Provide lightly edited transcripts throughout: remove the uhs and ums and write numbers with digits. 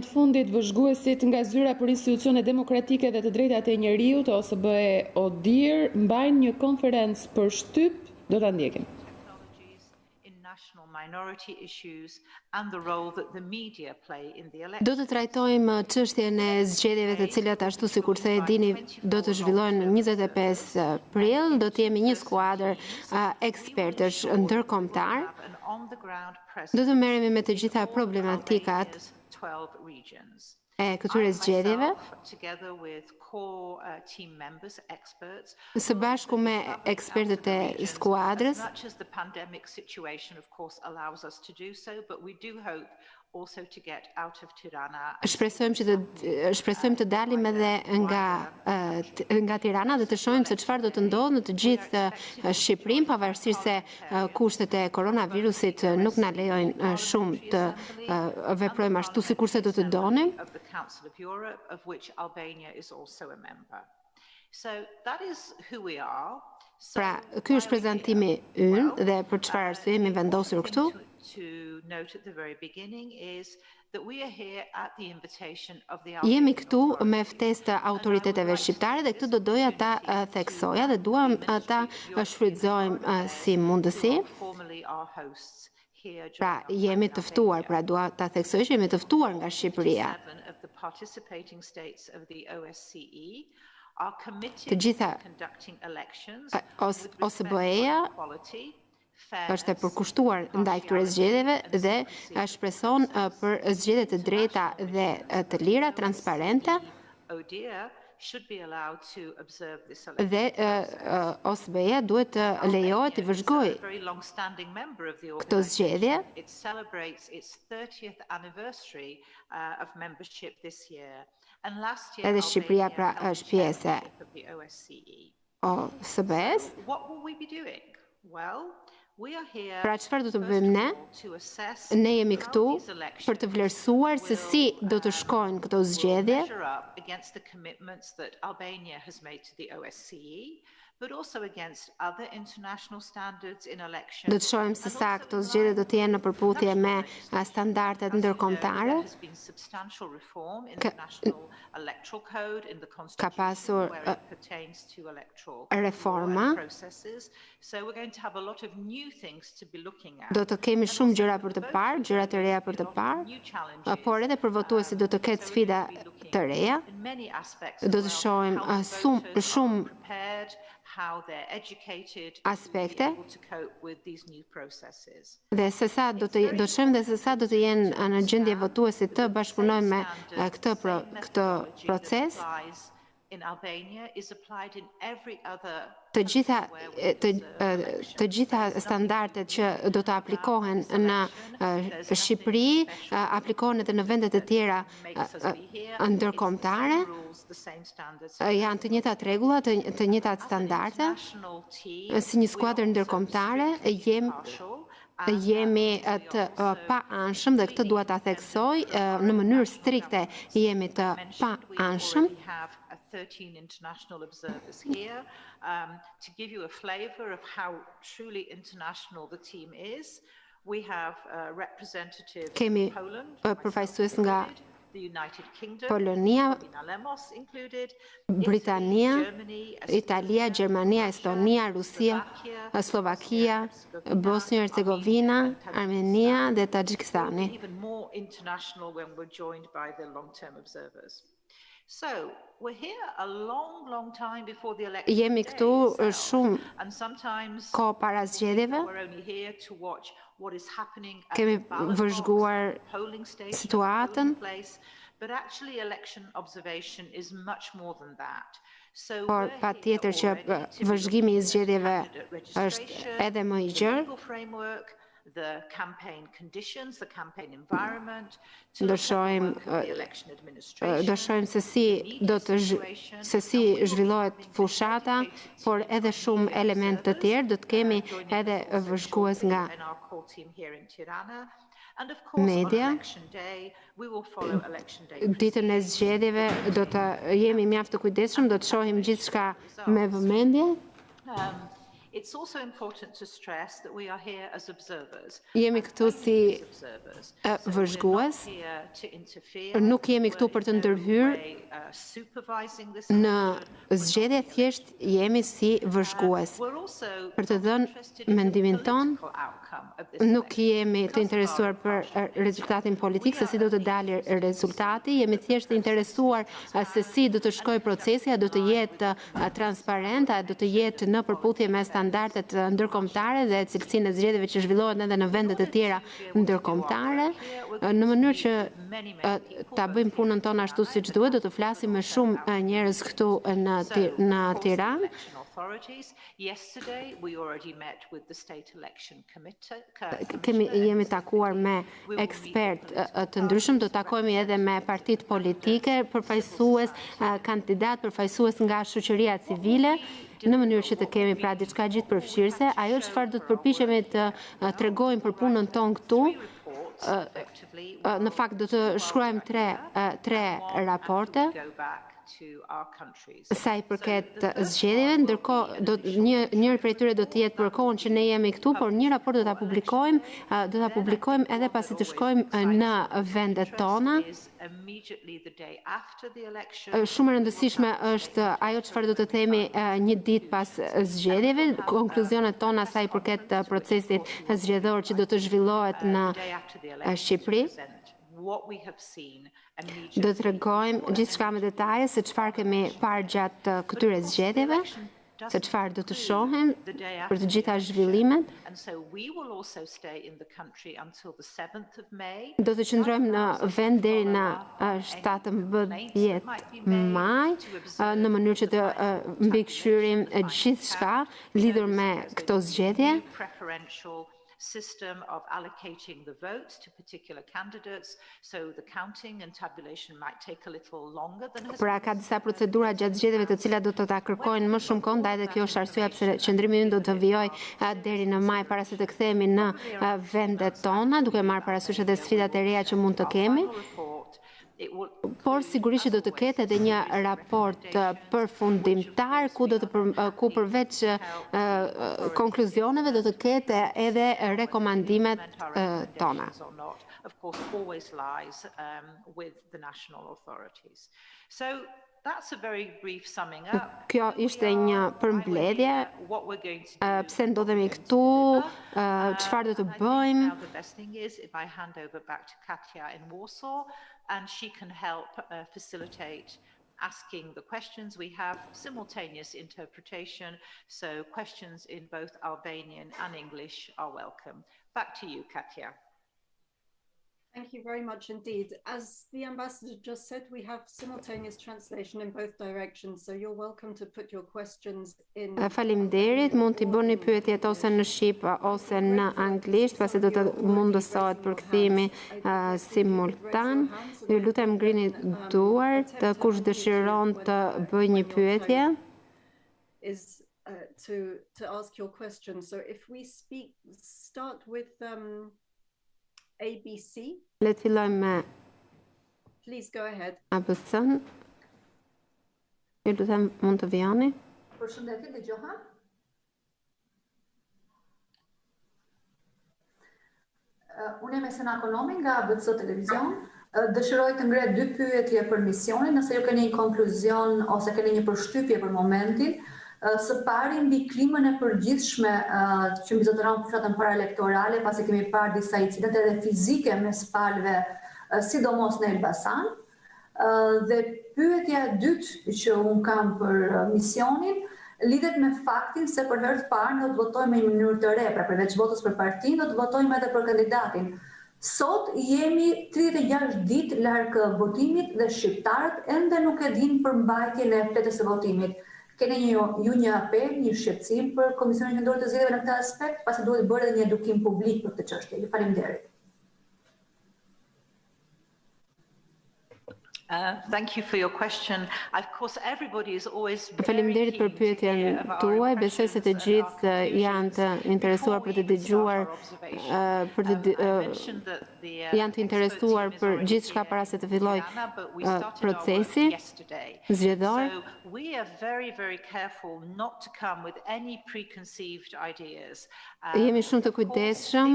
Fundit vëzhguesit nga zyra për institucione demokratike dhe të drejtat e njeriut, OSBE ODIHR, mbajnë një konferencë për shtyp, do ta ndjekim. Do të trajtojmë çështjen e zgjedhjeve, të cilat ashtu sikur se e dini do të zhvillohen në 25 prill. Do të jemi një skuadër ekspertësh ndërkombëtar. Do të merremi me të gjitha problematikat e këtyre zgjedhjeve, së bashku me ekspertët e skuadrës. Shpresojmë të dalim edhe nga Tirana dhe të shohim se çfarë do të ndodhë në të gjithë Shqipërinë, pavarësisht se kushtet e koronavirusit nuk na lejojnë shumë të veprojmë ashtu sikurse do të donim. Pra, ky është prezantimi ynë dhe për çfarë arsye jemi vendosur këtu. Jemi këtu me ftesë të autoriteteve shqiptare dhe këtë do doja ta theksoja dhe duam ta shfrytëzojmë si mundësi. Pra, jemi të ftuar, pra dua ta theksoj që jemi të ftuar nga Shqipëria. Të gjitha OSBE-ja është e përkushtuar ndaj këtyre zgjedhjeve dhe shpreson për zgjedhje të drejta dhe të lira, transparente. Dhe OSBE duhet të lejohet të vëzhgojë këto zgjedhje. Edhe Shqipëria pra është pjesë e OSBE-s. Pra çfarë do të bëjmë ne? Ne jemi këtu për të vlerësuar se si do të shkojnë këto zgjedhje. Do të shohim se sa këto zgjedhje do të jenë në përputhje me standardet ndërkombëtare. Ka pasur reforma. Do të kemi shumë gjëra për të parë, gjëra të reja për të parë, por edhe për votuesit do të ketë sfida të reja. Do të shohim shumë aspekte dhe se sa do të shohim dhe se sa do të jenë në gjendje votuesit të bashkëpunojnë me këtë proces. Të gjitha standardet që do të aplikohen në Shqipëri aplikohen edhe në vendet e tjera ndërkombëtare. Janë të njëjtat rregulla, të njëjtat standarde. Si një skuadër ndërkombëtare jemi të pa-anshëm dhe këtë dua ta theksoj, në mënyrë strikte jemi të pa-anshëm. 13 international observers here. To give you a flavor of how truly international the team is, we have representatives from Poland, përfaqësues nga the United Kingdom, Polonia, included, Britania, Italia, Gjermania, Estonia, Rusia, Slovakia, Bosnia-Hercegovina, Armenia dhe Tajikistani. Even more international when we're joined by the long-term observers. So, we're here a long time before the election. Jemi këtu shumë kohë para zgjedhjeve. Kemi vëzhguar situatën. But actually election observation is much more than that. Por patjetër që vëzhgimi I zgjedhjeve është edhe më I gjerë. The campaign conditions, the campaign environment, do shohim se si zhvillohet fushata, por edhe shumë elementë të tjerë. Do të kemi edhe vëzhgues nga media. Ditën e zgjedhjeve do të jemi mjaft të kujdesshëm, do të shohim gjithçka me vëmendje. It's also important to stress that we are here as observers. Jemi këtu si vëzhgues, nuk jemi këtu për të ndërhyrë në zgjedhje, thjesht jemi si vëzhgues. Për të dhënë mendimin ton, nuk jemi të interesuar për rezultatin politik, se si do të dalë rezultati, jemi thjesht të interesuar se si do të shkojë procesi, do të jetë transparent, do të jetë në përputhje me standardet ndërkombëtare dhe cilësinë e zgjedhjeve që zhvillohen edhe në vendet e tjera ndërkombëtare, në mënyrë që ta bëjmë punën tonë ashtu siç duhet. Do të flasim me shumë njerëz këtu në Tiranë. Jemi takuar me ekspertë të ndryshëm, do takohemi edhe me partitë politike, përfaqësues, kandidat, përfaqësues nga shoqëria civile, në mënyrë që të kemi pra diçka gjithëpërfshirëse. Ajo çfarë do të përpiqemi të tregojmë për punën tonë këtu, në fakt do të shkruajmë tre raporte sa i përket zgjedhjeve, ndërkohë njëri prej tyre do të jetë për kohën që ne jemi këtu, por një raport do ta publikojmë edhe pasi të shkojmë në vendet tona. Shumë e rëndësishme është ajo çfarë do të themi një ditë pas zgjedhjeve, konkluzionet tona sa i përket procesit zgjedhor që do të zhvillohet në Shqipëri. Do të tregojmë gjithçka me detaje se çfarë kemi parë gjatë këtyre zgjedhjeve, se çfarë do të shohim për të gjitha zhvillimet. Do të qëndrojmë në vend deri në 17 maj, në mënyrë që të mbikëqyrim gjithçka lidhur me këto zgjedhje. System of allocating the votes to particular candidates, so the counting and tabulation might take a little longer than has. Pra ka disa procedura gjatë zgjedhjeve të cilat do të ta kërkojnë më shumë kohë, ndaj edhe kjo është arsyeja pse qëndrimi ynë do të vijojë deri në maj para se të kthehemi në vendet tona, duke marrë parasysh edhe sfidat e reja që mund të kemi. Por sigurisht do të ketë edhe një raport përfundimtar ku përveç konkluzioneve do të ketë edhe rekomandimet tona. Of course, always lies with the national authorities. So that's a very brief summing up. Kjo ishte një përmbledhje, pse ndodhemi këtu, çfarë do të bëjmë. The best thing is if I hand over back to Katja in Warsaw and she can help facilitate asking the questions. We have simultaneous interpretation, so questions in both Albanian and English are welcome. Back to you, Katja. Thank you very much indeed. As the ambassador just said, we have simultaneous translation in both directions, so you're welcome to put your questions in. Faleminderit, mund t'i bëni pyetjet ose në shqip ose në anglisht, pasi do të mundësohet përkthimi simultan. Ju lutem ngrini duart, kush dëshiron të bëjë një pyetje. Is to ask your question. So if we start with ABC. Le të fillojmë me Please go ahead. ABC-n. Ju lutem mund të vijani. Përshëndetje, dëgjohem? Unë jam Esena Konomi nga ABC Televizion. Dëshiroj të ngre 2 pyetje për misionin, nëse ju keni një konkluzion ose keni një përshtypje për momentin. Së pari mbi klimën e përgjithshme që mbizotëron fushatën paraelektorale, pasi kemi parë disa incidente edhe fizike mes palëve, sidomos në Elbasan. Dhe pyetja e dytë që unë kam për misionin lidhet me faktin se për herë të parë ne do të votojmë në një mënyrë të re, pra përveç votës për partinë, do të votojmë edhe për kandidatin. Sot jemi 36 ditë larg votimit dhe shqiptarët ende nuk e dinë për mbajtjen e fletës së votimit. Keni ju një apel, një shqetësim për Komisionin Qendror të Zgjedhjeve në këtë aspekt, pasi duhet bërë edhe një edukim publik për këtë çështje. Ju faleminderit. Thank you for your question. Of course, everybody is always Faleminderit për pyetjen tuaj. Besoj se të gjithë janë të interesuar për të dëgjuar, janë të interesuar për gjithçka para se të fillojë procesi zgjedhor. We are very careful not to come with any preconceived ideas. Jemi shumë të kujdesshëm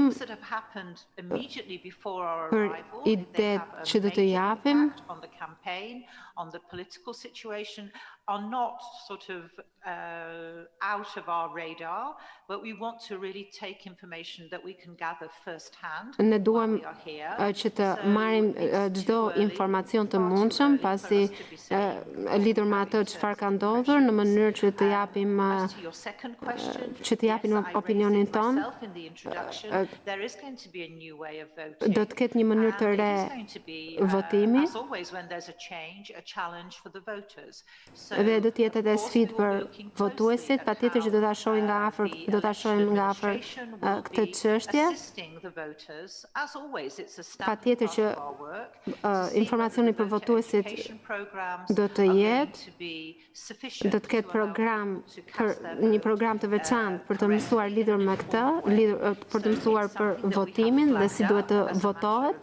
për idetë që do të japim. On the campaign, on the political situation, are not sort of out of our radar, but we want to really take information that we can gather first hand. Ne duam që të marrim çdo informacion të mundshëm pasi lidhur me atë çfarë ka ndodhur në mënyrë që të japim opinionin ton. Do të ketë një mënyrë të re votimi. Dhe do të jetë edhe sfidë për votuesit, patjetër që do ta shohim nga afër këtë çështje. Patjetër që informacioni për votuesit do të ketë një program të veçantë për të mësuar lidhur me këtë, për të mësuar për votimin dhe si duhet të votohet.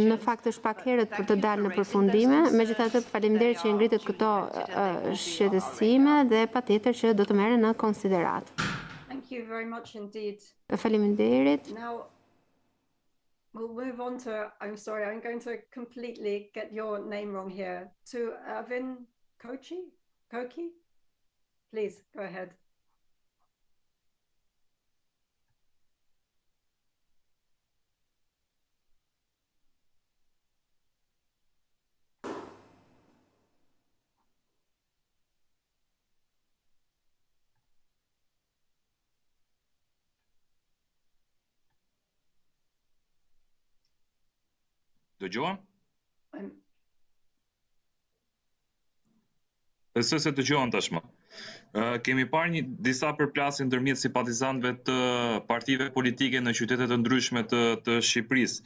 Në fakt është pak herët për të dalë në përfundime, megjithatë faleminderit që ngritet këto shqetësime dhe patjetër që do të merren në konsiderat. Thank you very much indeed. Faleminderit. Now we'll move on to, I'm sorry, I'm going to completely get your name wrong here, to Avin Koki? Please, go ahead. Dëgjohem? Besoj se dëgjohem tashmë. Kemi parë disa përplasje ndërmjet simpatizantëve të partive politike në qytete të ndryshme të Shqipërisë.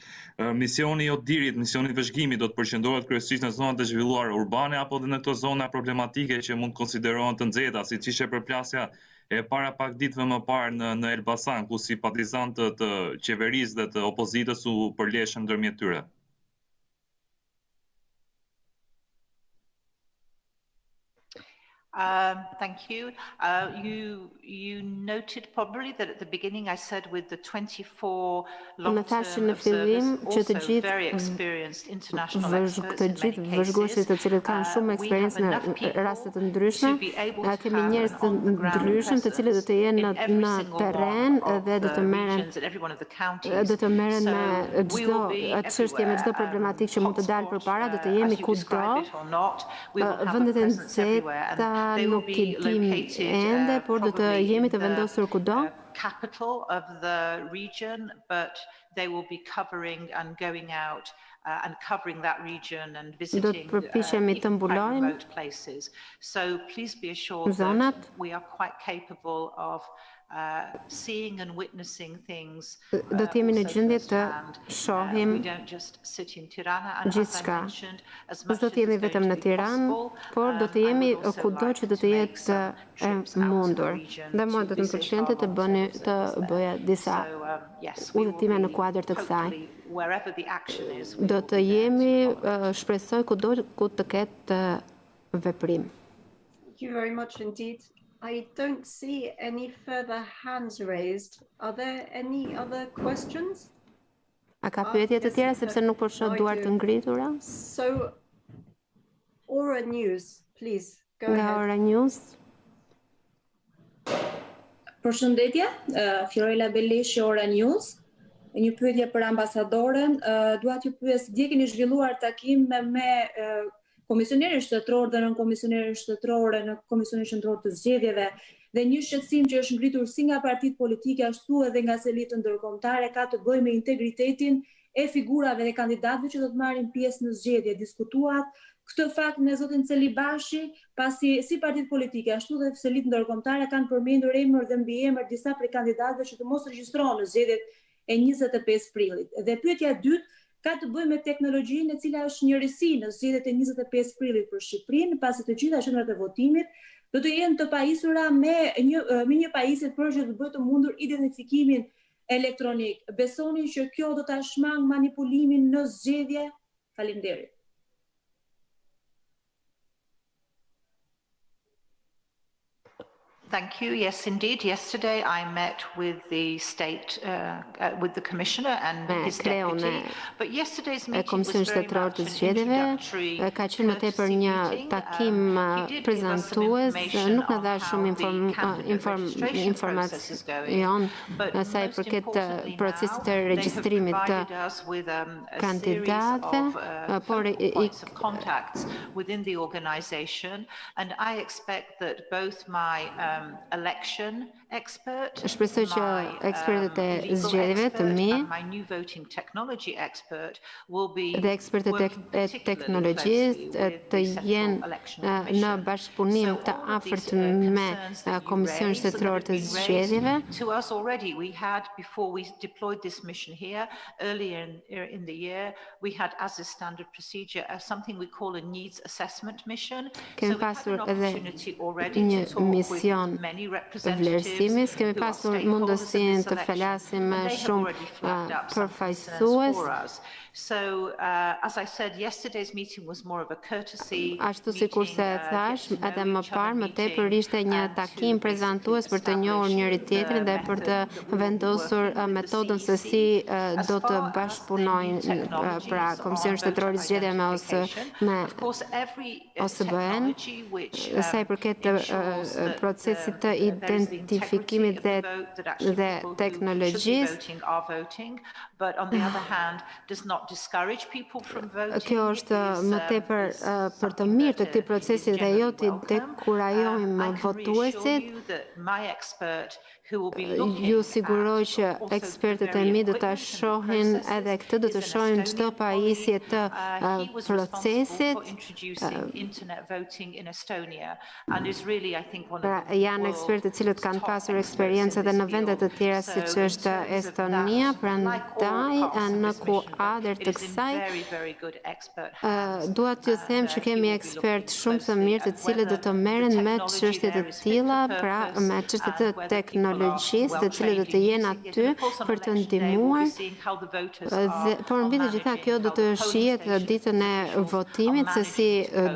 Misioni i Odirit, misioni i vëzhgimit do të përqendrohet kryesisht në zonat e zhvilluara urbane apo dhe në këto zona problematike që mund konsiderohen të nxehta, siç ishte përplasja e para pak ditëve më parë në Elbasan, ku simpatizantët të qeverisë dhe të opozitës u përleshën ndërmjet tyre. Thank you. You noted probably that at the beginning I said with the 24 long-term observers, also very experienced international experts in many cases, të cilët kanë shumë eksperiencë në raste të ndryshme. Kemi njerëz të ndryshëm të cilët do të jenë në terren dhe do të merren me çdo çështje, me çdo problematikë që mund të dalë përpara, do të jemi kudo. Vendet e nxehta nuk i dim ende, por do të jemi të vendosur kudo. Capital of the region, but they will be covering and going out and covering that region and visiting remote places. So please be assured that we are quite capable of seeing and witnessing things. Do të jemi në gjendje të shohim gjithçka. Do të jemi vetëm në Tiranë, por do të jemi kudo që do të jetë e mundur. Dhe mua do të më pëlqente të bëja disa udhëtime në kuadër të kësaj. Do të jemi, shpresoj, kudo ku të ketë veprim. Thank you very much indeed. I don't see any further hands raised. Are there any other questions? A ka pyetje të tjera sepse nuk po shoh duar të ngritura? So, Ora News, please, go ahead. Nga Ora News. Përshëndetje, Fiorella Beleshi, Ora News. Një pyetje për ambasadoren. Dua t'ju pyes, dje keni zhvilluar takim me komisionerin shtetëror dhe nën komisionerin shtetërore në Komisionin Qendror të Zgjedhjeve dhe një shqetësim që është ngritur si nga partitë politike ashtu edhe nga elitë ndërkombëtare ka të bëjë me integritetin e figurave dhe kandidatëve që do të marrin pjesë në zgjedhje. Diskutuat këtë fakt me zotin Celibashi, pasi si partitë politike ashtu dhe elitë ndërkombëtare kanë përmendur emër dhe mbiemër disa prej kandidatëve që të mos regjistrohen në zgjedhjet e 25 prillit. Dhe pyetja e dytë ka të bëjë me teknologjinë e cila është njërisi në zgjedhjet e 25 prillit për Shqipërinë, pasi të gjitha qendrat e votimit do të jenë të pajisura me një pajisje për që të bëjë të mundur identifikimin elektronik. Besoni që kjo do ta shmang manipulimin në zgjedhje? Faleminderit. Thank you. Yes, indeed. Yesterday I met with the state, with the commissioner and his deputy. But yesterday's meeting was very much an introductory courtesy meeting. He did give us some information on how the candidate registration process is going. But most importantly now, they have provided us with a series of points of contacts within the organization. And I expect that both my election expert, Shpresoj që ekspertët e zgjedhjeve të mi dhe ekspertët e teknologjisë të jenë në bashkëpunim të afërt me Komisionin Shtetëror të Zgjedhjeve. To us already, we had, before we deployed this mission here, earlier in the year, we had as a standard procedure something we call a needs assessment mission. Kemi pasur edhe një mision vlerësimit, kemi pasur mundësinë të flasim me shumë përfaqësues. So, as I said, yesterday's meeting was more of a courtesy. Ashtu sikurse e thash, edhe më parë, më tepër ishte një takim prezantues për të njohur njëri tjetrin dhe për të vendosur metodën se si do të bashkëpunojnë pra Komisioni Shtetëror i Zgjedhjeve me OSBE-n, sa i përket procesit të identifikimit dhe teknologjisë. But on the other hand, does not discourage people from voting. Kjo është më tepër për të mirë të këtij procesi dhe jo të dekurajojmë votuesit. Ju siguroj që ekspertët e mi do ta shohin edhe këtë, do të shohin çdo pajisje të procesit. Pra, janë ekspertë të cilët kanë pasur eksperiencë edhe në vende të tjera siç është Estonia, prandaj në kuadër të kësaj dua t'ju them që kemi ekspertë shumë të mirë të cilët do të merren me çështje të tilla, pra me çështje të teknologjisë, të cilët do të jenë aty për të ndihmuar. Por mbi të gjitha kjo do të shihet ditën e votimit se si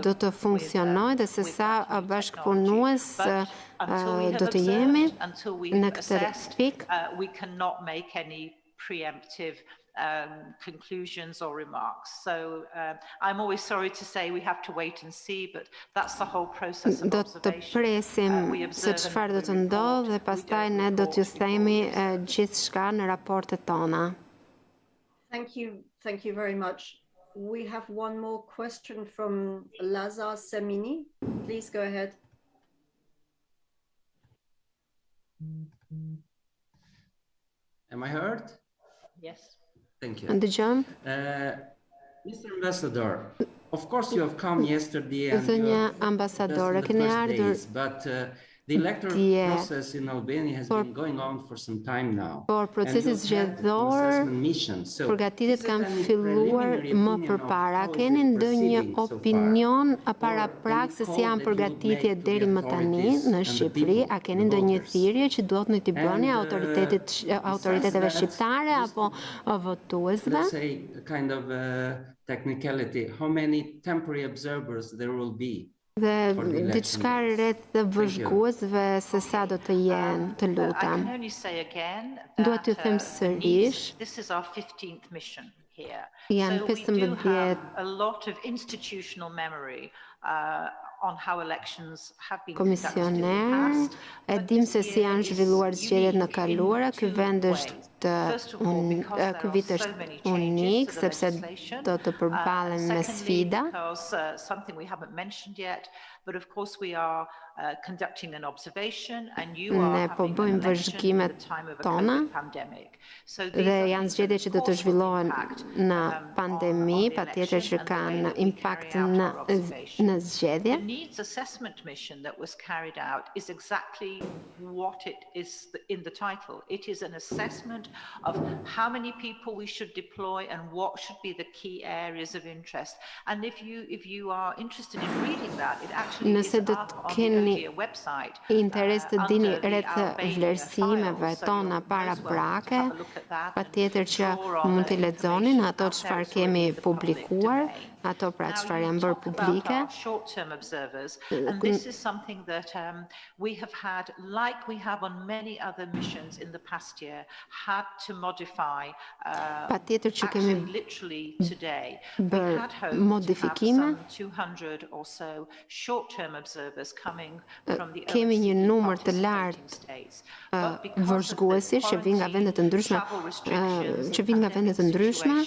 do të funksionojë dhe se sa bashkëpunues do të jemi në këtë pikë. We cannot make any preemptive conclusions or remarks. So I'm always sorry to say we have to wait and see, but that's the whole process of observation. Do të presim se çfarë do të ndodhë dhe pastaj ne do t'ju themi gjithçka në raportet tona. Thank you very much. We have one more question from Lazar Semini. Please go ahead. Am I heard? Yes. Thank you. Dëgjom. Mr. Ambassador, of course you have come yesterday and Zënja ambasadore, keni ardhur but the electoral process in Albania has been going on for some time now. Por procesi zgjedhor, përgatitjet kanë filluar më përpara. Keni ndonjë opinion paraprak se si janë përgatitjet deri më tani në Shqipëri? A keni ndonjë thirrje që duhet në t'i bëni autoriteteve shqiptare apo votuesve? Let's say a kind of technicality. How many temporary observers there will be? Dhe diçka rreth vëzhguesve se sa do të jenë, të lutem. Dua t'ju them sërish. This is our 15th mission here. Janë 15 a lot of institutional memory on how elections have been komisioner, e dim se si janë zhvilluar zgjedhjet në kaluara. Ky vend është ky vit është unik sepse do të përballen me sfida. Something we haven't mentioned yet, but of course we are conducting an observation and you are having an election at the time of a COVID pandemic. Dhe janë zgjedhje që do të zhvillohen në pandemi, patjetër që kanë impakt në në zgjedhje. The needs assessment mission that was carried out is exactly what it is in the title. It is an assessment of how many people we should deploy and what should be the key areas of interest. And if you are interested in reading that, it actually is up on the OSBE website. Interes të dini rreth vlerësimeve tona parabrake, patjetër që mund t'i lexonin ato çfarë kemi publikuar, ato pra çfarë janë bërë publike. Short-term observers, and this is something that we have had, like we have on many other missions in the past year, had to modify. Patjetër që kemi literally today, bërë modifikime. 200 or so short-term observers coming from the kemi një numër të lartë vëzhguesish që vijnë nga vende të ndryshme,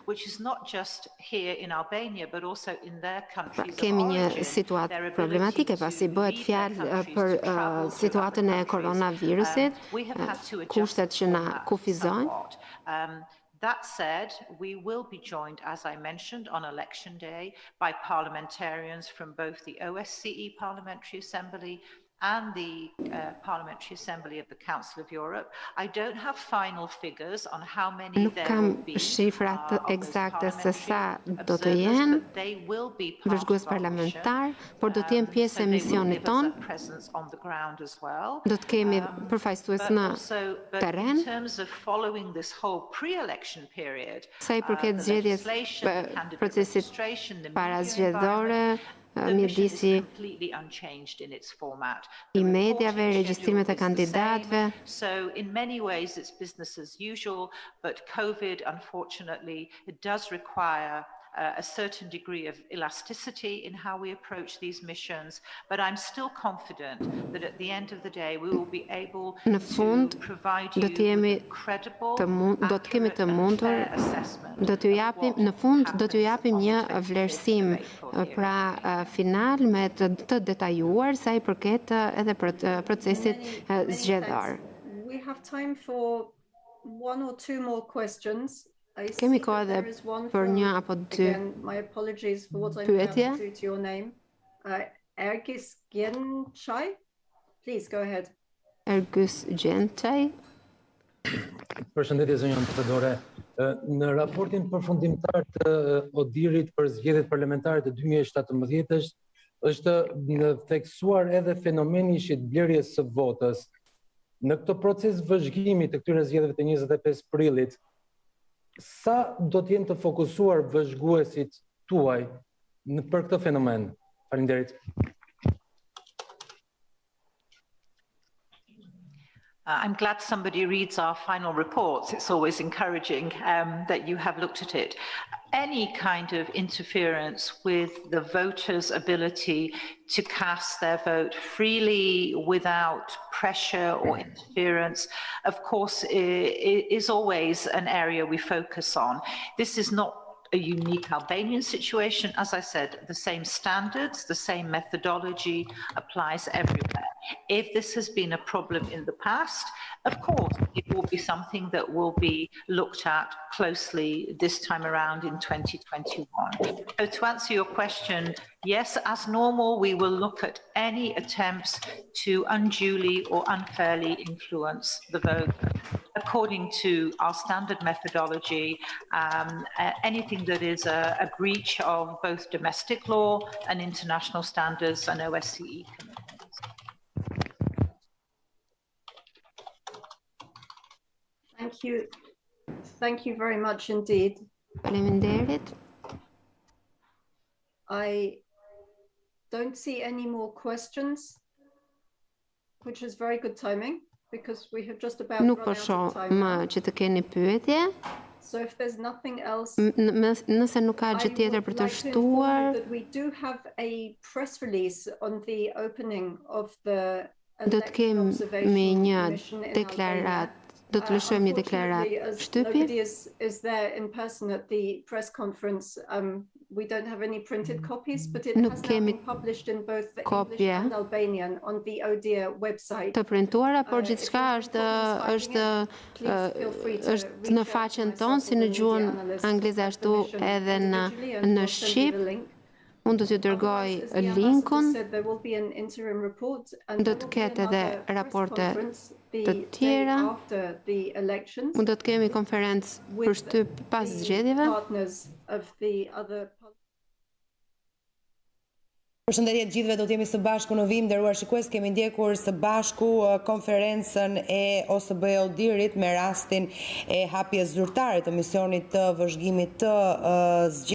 which is not just here in Albania but also in their countries. Kemi një situatë problematike pasi bëhet fjalë për situatën e koronavirusit, kushtet që na kufizojnë. That said, we will be joined, as I mentioned, on election day by parliamentarians from both the OSCE Parliamentary Assembly and the Parliamentary Assembly of the Council of Europe. I don't have final figures on how many there will be. Nuk kam shifrat eksakte se sa do të jenë vëzhgues parlamentar, por do të jenë pjesë e misionit ton. Do të kemi përfaqësues në terren. Sa i përket zgjedhjes, procesit parazgjedhore, mjedisi I mediave, regjistrimet e kandidatëve. So in many ways it's business as usual, but COVID, unfortunately, it does require a certain degree of elasticity in how we approach these missions, but I'm still confident that at the end of the day we will be able to provide you with a credible, accurate and fair assessment. Në fund do t'ju japim një vlerësim pra final me të detajuar sa I përket edhe procesit zgjedhor. We have time for one or two more questions. Kemi kohë edhe për një apo dy pyetje. Ergis Gjençaj, please go ahead. Ergis Gjençaj. Përshëndetje zonja ambasadore. Në raportin përfundimtar të ODIHR-it për zgjedhjet parlamentare të 2017 është theksuar edhe fenomeni I shitblerjes së votës. Në këtë proces vëzhgimi të këtyre zgjedhjeve të 25 prillit, sa do të jenë të fokusuar vëzhguesit tuaj për këtë fenomen? Faleminderit. I'm glad somebody reads our final reports. It's always encouraging that you have looked at it. Any kind of interference with the voters' ability to cast their vote freely without pressure or interference, of course, is always an area we focus on. This is not a unique Albanian situation. As I said, the same standards, the same methodology applies everywhere. If this has been a problem in the past, of course, it will be something that will be looked at closely this time around in 2021. So to answer your question, yes, as normal, we will look at any attempts to unduly or unfairly influence the vote according to our standard methodology, anything that is a breach of both domestic law and international standards and OSCE commitments. Thank you. Thank you very much indeed. I don't see any more questions, which is very good timing because we have just about run out of time. So if there's nothing else, nëse nuk ka gjë tjetër për të shtuar, we do have a press release on the opening of the do të kemi një deklaratë. Do të lëshojmë një deklaratë shtypje. Nobody is there in person at the press conference. We don't have any printed copies, but it has now been published in both English and Albanian on the ODIHR website. Të printuara, por gjithçka është në faqen tonë si në gjuhën angleze ashtu edhe në shqip. Unë do t'ju dërgoj linkun, do të ketë edhe raporte të tjera, unë do të kemi konferencë për shtyp pas zgjedhjeve. Përshëndetje gjithëve, do të jemi së bashku në vim, nderuar shikues, kemi ndjekur së bashku konferencën e OSBE Odirit me rastin e hapjes zyrtare të misionit të vëzhgimit të